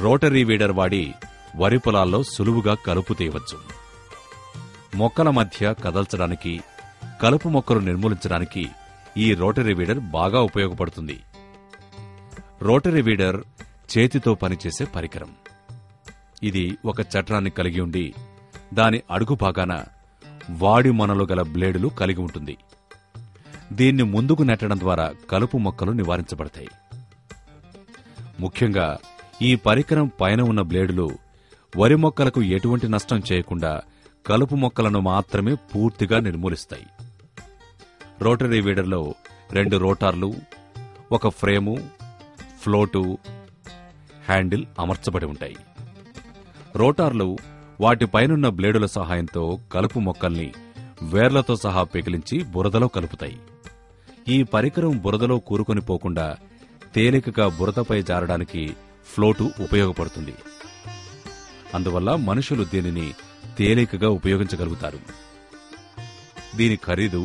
Rotary weeder వాడి వరి పొలాల్లో సులువుగా కలుపు తీయవచ్చు. మొక్కల మధ్య కదల్చడానికి, కలుపు మొక్కలు నిర్మూలించడానికి ఈ రోటరీ వీడర్ బాగా ఉపయోగపడుతుంది. రోటరీ వీడర్ చేతితో పనిచేసే పరికరం. ఇది ఒక చట్రాన్ని కలిగి ఉండి దాని అడుగు భాగాన వాడి మొనలు గల బ్లేడులు కలిగి ఉంటుంది. దీన్ని ముందుకు నెట్టడం ద్వారా కలుపు మొక్కలు నివారించబడతాయి. ముఖ్యంగా ఈ పరికరం పైన ఉన్న బ్లేడులు వరి మొక్కలకు ఎటువంటి నష్టం చేయకుండా కలుపు మొక్కలను మాత్రమే పూర్తిగా నిర్మూలిస్తాయి. రోటరీ వీడర్లో 2 రోటార్లు, ఒక ఫ్రేము, ఫ్లోటు, హ్యాండిల్ అమర్చబడి ఉంటాయి. రోటార్లు వాటిపైనున్న బ్లేడుల సహాయంతో కలుపు మొక్కల్ని వేర్లతో సహా పెకిలించి బురదలో కలుపుతాయి. ఈ పరికరం బురదలో కూరుకొని పోకుండా తేలికగా బురదపై జారడానికి ఫ్లోటు ఉపయోగపడుతుంది. అందువల్ల మనుషులు దీనిని తేలికగా ఉపయోగించగలుగుతారు. దీని ఖరీదు